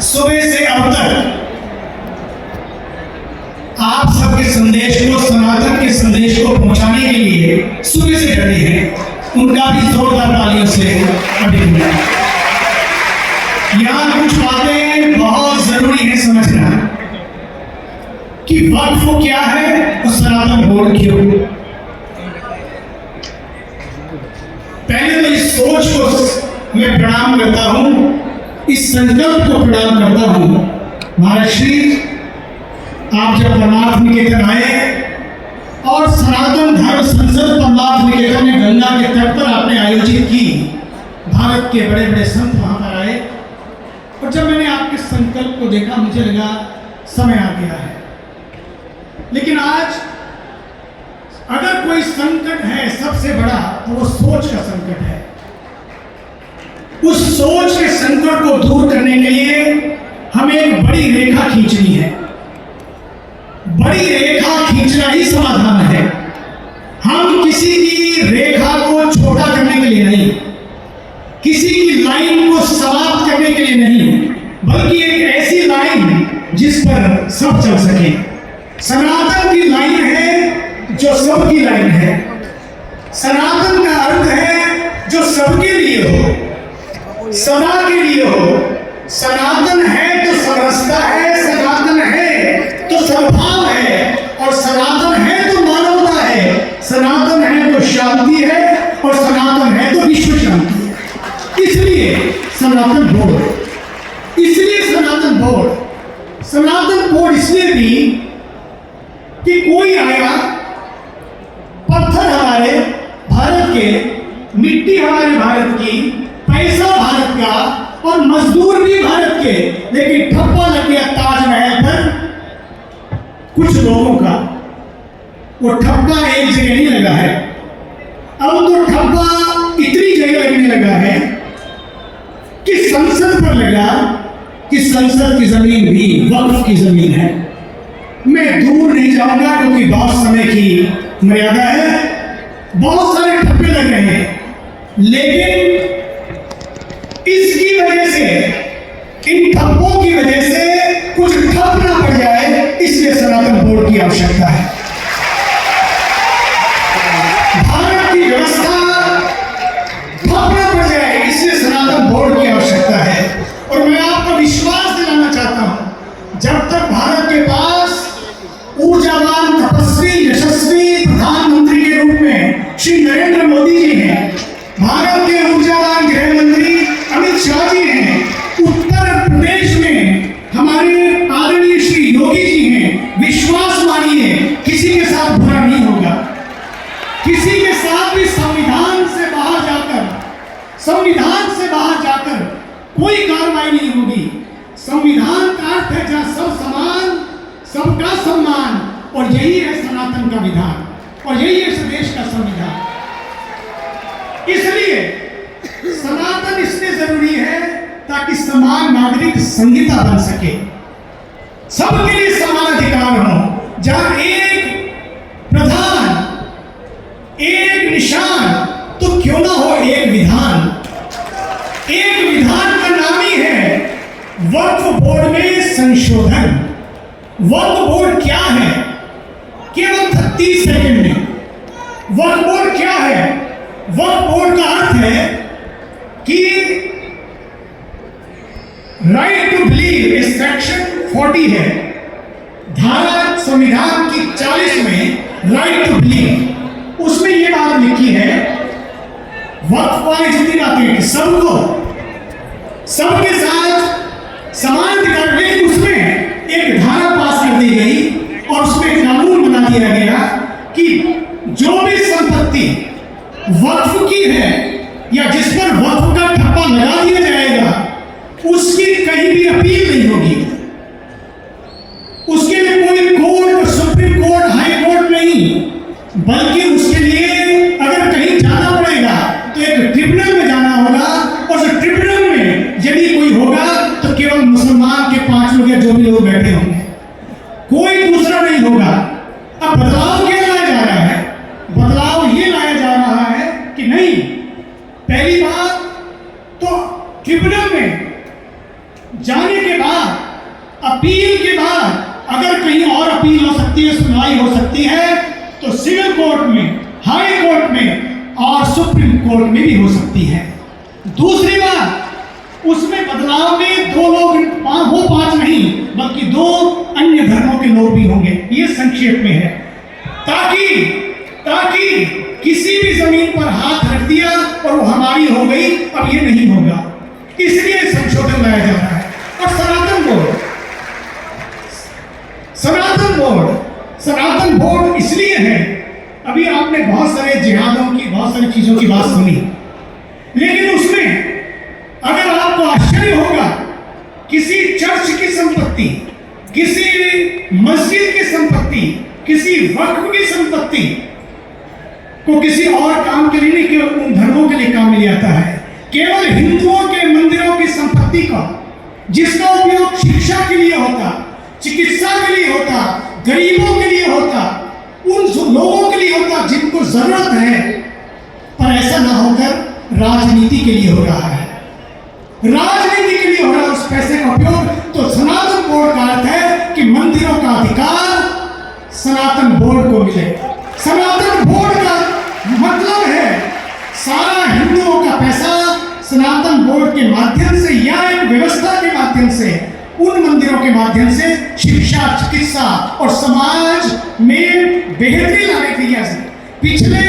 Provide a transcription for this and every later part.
सुबह से अब तक आप सबके संदेश को, सनातन के संदेश को पहुंचाने के लिए सुबह से डटे हैं, उनका भी जोरदार तालियों से अभिनंदन। यहाँ कुछ बातें बहुत जरूरी है समझना कि वक्फ क्या है और सनातन बोर्ड क्यों। पहले तो इस सोच को मैं प्रणाम करता हूं, इस संकल्प को प्रणाम करता हूं। महर्षि, आप जब परमार्थ निकेतन आए और सनातन धर्म संसद परमार्थ निकेतन में गंगा के तट पर आपने आयोजित की, भारत के बड़े बड़े संत वहां पर आए, और जब मैंने आपके संकल्प को देखा मुझे लगा समय आ गया है। लेकिन आज अगर कोई संकट है सबसे बड़ा तो वो सोच का संकट है। उस सोच के संकट को दूर करने के लिए हमें एक बड़ी रेखा खींचनी है। बड़ी रेखा खींचना ही समाधान है। हम किसी की रेखा को छोटा करने के लिए नहीं, किसी की लाइन को समाप्त करने के लिए नहीं, बल्कि एक ऐसी लाइन जिस पर सब चल सके। सनातन की लाइन है जो सबकी लाइन है। सनातन का अर्थ है जो सबके लिए हो, सदा के लिए हो। सनातन है तो समरसता है, सनातन है तो सद्भाव है, और सनातन है तो मानवता है, सनातन है तो शांति है, और सनातन है तो विश्व शांति है। इसलिए सनातन बोर्ड, इसलिए सनातन बोर्ड, सनातन बोर्ड इसलिए भी कि कोई आया, पत्थर हमारे भारत के, मिट्टी हमारे भारत की, पैसा भारत का और मजदूर भी भारत के, लेकिन ठप्पा लग गया ताजमहल पर कुछ लोगों का। वो ठप्पा एक जगह नहीं लगा है, अब तो ठप्पा इतनी जगह लगने लगा है कि संसद पर लगा कि संसद की जमीन भी वक्फ की जमीन है। मैं दूर नहीं जाऊंगा क्योंकि बहुत समय की मर्यादा है। बहुत सारे ठप्पे लग रहे हैं, लेकिन इसकी वजह से, इन ठप्पों की वजह से कुछ ठप ना पड़ जाए, इसलिए सनातन बोर्ड की आवश्यकता है। भारत की व्यवस्था ठप ना पड़ जाए, इसलिए सनातन बोर्ड की आवश्यकता है। और मैं आपको विश्वास दिलाना चाहता हूं, जब तक भारत के पास ऊर्जावान, तपस्वी, यशस्वी प्रधानमंत्री के रूप में श्री नरेंद्र मोदी जी हैं, भारत के ऊर्जावान गृह मंत्री अमित शाह जी हैं, उत्तर प्रदेश में हमारे आदरणीय श्री योगी जी हैं, विश्वास मानिए किसी के साथ बुरा नहीं होगा। किसी के साथ भी संविधान से बाहर जाकर कोई कार्रवाई नहीं होगी। संविधान का अर्थ है जहां सब समान, सबका सम्मान, और यही है सनातन का विधान, और यही है इस देश का संविधान। इसलिए सनातन इसलिए जरूरी है ताकि समान नागरिक संहिता बन सके, सबके लिए समान अधिकार हो। जहां एक प्रधान, एक निशान, तो क्यों ना हो एक विधान। एक विधान का नाम ही है वक्फ बोर्ड में संशोधन। वक्फ बोर्ड क्या है? केवल 30 सेकंड में वक्फ बोर्ड क्या है? वक्फ बोर्ड का अर्थ है कि राइट टू बिलीव इस सेक्शन 40 है, धारा संविधान की 40 में राइट टू बिलीव, उसमें यह बात लिखी है वक्फ वाली जितनी बातें कि सबको, सबके साथ समान अधिकार, लेकिन उसमें एक धारा पास कर दी गई और उसमें कानून बना दिया गया कि जो भी संपत्ति वक्फ की है या जिस पर वक्फ का ठप्पा लगा दिया जाएगा, उसकी कहीं भी अपील नहीं होगी। उसके लिए कोई court, supreme court, high court नहीं, बल्कि उसके लिए अगर कहीं जाना पड़ेगा तो एक ट्रिब्यूनल में जाना होगा, और उस ट्रिब्यूनल में यदि कोई होगा तो केवल मुसलमान के 5 लोग या जो भी लोग बैठे होंगे, कोई दूसरा नहीं होगा। अब बदलाव क्या लाया जा रहा है? बदलाव ये लाया जा रहा है कि नहीं, पहली बात तो ट्रिब्यूनल में जाने समझाने के बाद, अपील के बाद अगर कहीं और अपील हो सकती है, सुनवाई हो सकती है, तो सिविल कोर्ट में, हाई कोर्ट में और सुप्रीम कोर्ट में भी हो सकती है। दूसरी बात, उसमें बदलाव में 2 लोग, वो 5 नहीं बल्कि 2 अन्य धर्मों के लोग भी होंगे। ये संक्षेप में है, ताकि किसी भी जमीन पर हाथ रख दिया और वो हमारी हो गई, अब ये नहीं होगा, इसलिए संशोधन लाया जा रहा है। और सनातन बोर्ड इसलिए है, अभी आपने बहुत सारे जिहादों की, बहुत सारी चीजों की बात सुनी, लेकिन उसमें अगर आपको आश्चर्य होगा, किसी चर्च की संपत्ति, किसी मस्जिद की संपत्ति, किसी वक्फ की संपत्ति को किसी और काम के लिए नहीं, केवल उन धर्मों के लिए काम में लिया जाता है। केवल हिंदुओं के मंदिरों की संपत्ति का, जिसका उपयोग शिक्षा के लिए होता, चिकित्सा के लिए होता, गरीबों के लिए होता, उन लोगों के लिए होता जिनको जरूरत है, पर ऐसा ना होकर राजनीति के लिए हो रहा है, राजनीति के लिए हो रहा है उस पैसे का उपयोग। तो सनातन बोर्ड का अर्थ है कि मंदिरों का अधिकार सनातन बोर्ड को मिले। सनातन बोर्ड का मतलब है सारा हिंदुओं का पैसा सनातन बोर्ड के माध्यम से या एक व्यवस्था के माध्यम से, उन मंदिरों के माध्यम से शिक्षा, चिकित्सा और समाज में बेहतरी लाने के लिए। पिछले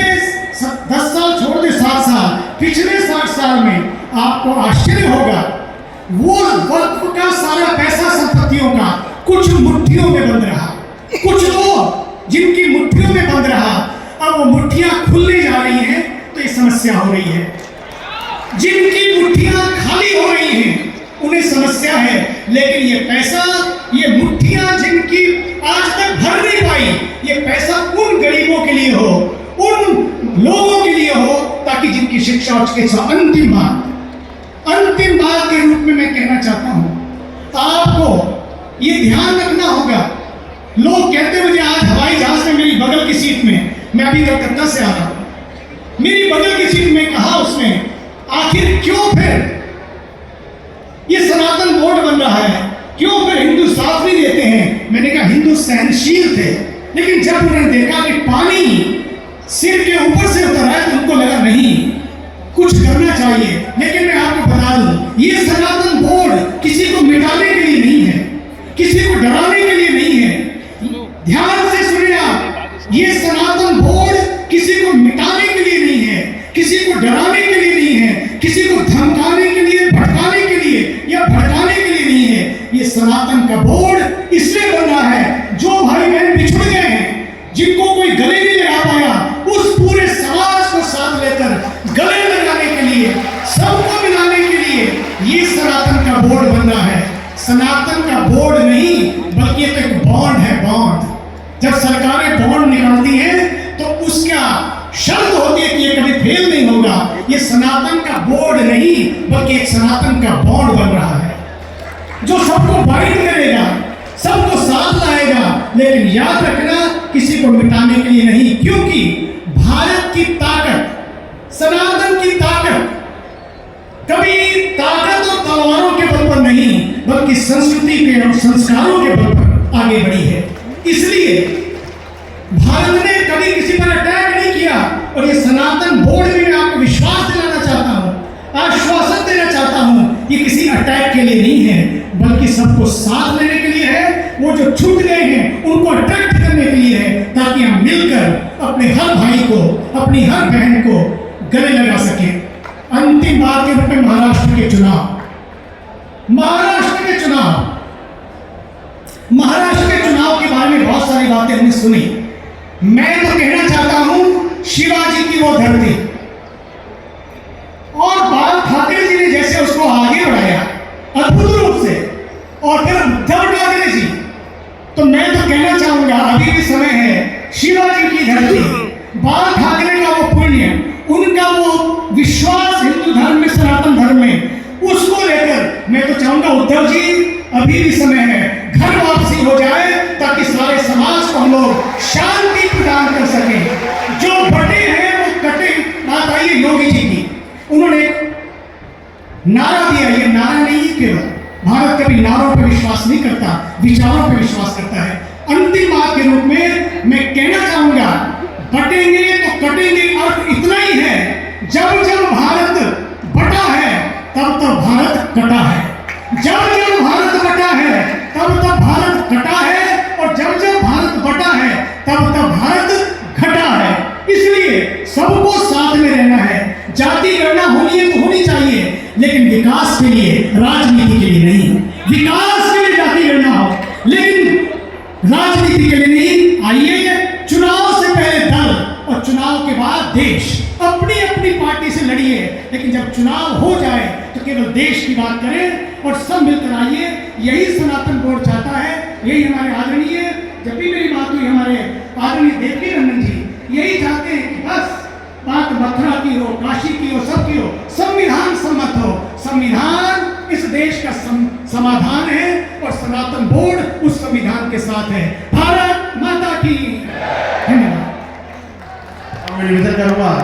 10 साल छोड़ दे, 7 साल, पिछले 60 साल में आपको आश्चर्य होगा, वो वक्फ का सारा पैसा संपत्तियों का कुछ मुट्ठियों में बंद रहा, कुछ लोग जिनकी मुट्ठियों में बंद रहा, अब वो मुट्ठियां खुलने जा रही हैं, तो ये समस्या हो रही है। जिनकी मुट्ठियां खाली हो रही हैं उन्हें समस्या है, लेकिन ये पैसा, ये मुट्ठियां जिनकी आज तक भर नहीं पाई, ये पैसा उन गरीबों के लिए हो, उन लोगों के लिए हो, ताकि जिनकी शिक्षा और चिकित्सा। अंतिम बात के रूप में मैं कहना चाहता हूं, आपको ये ध्यान रखना होगा। लोग कहते मुझे आज हवाई जहाज में मेरी बगल की सीट में, मैं अभी कलकत्ता से आ रहा हूं, मेरी बगल की सीट में कहा उसने, आखिर क्यों फिर ये सनातन बोर्ड बन रहा है, क्यों फिर हिंदू साथ नहीं देते हैं? मैंने कहा हिंदू सहनशील थे, लेकिन जब उन्होंने देखा कि पानी सिर के ऊपर से उतर रहा है तो उनको लगा नहीं, कुछ करना चाहिए। लेकिन मैं आपको बता दूं, ये सनातन बोर्ड किसी को मिटाने के लिए नहीं है, किसी को डराने के लिए नहीं है। ध्यान से सुनिए आप, ये सनातन बोर्ड किसी को मिटाने के लिए नहीं है, किसी को डराने के लिए नहीं है, किसी को धमकाने के लिए, भटकाने के लिए या भड़काने के लिए नहीं है। ये सनातन का बोर्ड इसलिए बन रहा है, जो भाई बहन बिछुड़ गए हैं, जिनको कोई गले नहीं लगा पाया, उस पूरे समाज को साथ लेकर गले लगाने के लिए, सबको मिलाने के लिए ये सनातन का बोर्ड बन रहा है। सनातन का बोर्ड नहीं, बल्कि तो एक बॉन्ड है, बॉन्ड। जब सरकारें बॉन्ड निकालती हैं तो उसका शर्त होती है कि ये कभी फेल नहीं होगा। ये सनातन का बोर्ड नहीं, बल्कि एक सनातन का बॉन्ड बन रहा है, जो सबको बाइंड करेगा, सबको साथ लाएगा। लेकिन याद रखना, किसी को मिटाने के लिए नहीं, क्योंकि भारत की ताकत, सनातन की ताकत कभी ताकत और तलवारों के बल पर नहीं, बल्कि संस्कृति के और संस्कारों के बल पर आगे बढ़ी है। इसलिए भारत ने कभी किसी पर अटैक नहीं किया। और ये सनातन बोर्ड में मैं आपको विश्वास दिलाना चाहता हूं, आश्वासन देना चाहता हूं, ये किसी अटैक के लिए नहीं है, बल्कि सबको साथ लेने के लिए है। वो जो छूट गए हैं उनको अट्रैक्ट करने के लिए है, ताकि हम मिलकर अपने हर भाई को, अपनी हर बहन को गले लगा सके। अंतिम बात के रूप में महाराष्ट्र के चुनाव, महाराष्ट्र के चुनाव के बारे में बहुत सारी बातें हमने सुनी। मैं तो कहना चाहता हूं, शिवाजी की वो धरती और बाल ठाकरे जी ने जैसे उसको आगे बढ़ाया अद्भुत रूप से, और फिर उद्धव ठाकरे जी, तो मैं तो कहना चाहूंगा अभी भी समय है, शिवाजी की धरती, बाल ठाकरे का वो पुण्य, उनका वो विश्वास हिंदू धर्म में, सनातन धर्म में, उसको लेकर मैं तो चाहूंगा उद्धव जी अभी भी समय है, घर वापसी हो जाए, ताकि सारे समाज को हम लोग शांति प्रदान कर सके। जो बटे हैं वो कटे। बात आई योगी जी की, उन्होंने नारा दिया, ये नारा नहीं केवल भारत कभी नारों पर विश्वास नहीं करता, विचारों पर विश्वास करता है। अंतिम बात के रूप में मैं कहना चाहूंगा, बटेंगे तो कटेंगे, अर्थ इतना ही है, जब जब भारत बटा है तब तब भारत कटा है, जब जब भारत बटा है तब तब भारत कटा है, और जब जब भारत बटा है तब तब भारत घटा है। इसलिए सबको साथ में रहना है। जाति गणना होनी है तो होनी चाहिए, लेकिन विकास के लिए, राजनीति के लिए नहीं। विकास के लिए जाति गणना हो, लेकिन राजनीति के लिए नहीं। आइए, चुनाव से पहले दल और चुनाव के बाद देश, अपनी अपनी पार्टी से लड़िए, लेकिन जब चुनाव हो जाए तो केवल देश की बात करें और सब मिलकर आइए। यही सनातन बोर्ड चाहता है, यही हमारे आदरणीय, जब भी मेरी बात हुई हमारे आदरणीय देवकी नंदन जी यही चाहते हैं कि बस बात मथुरा की हो, काशी की हो, सब की हो, संविधान सम्मत हो। संविधान इस देश का समाधान है और सनातन बोर्ड उस संविधान के साथ है। भारत माता की धन्यवाद। मैं निवेदन करूंगा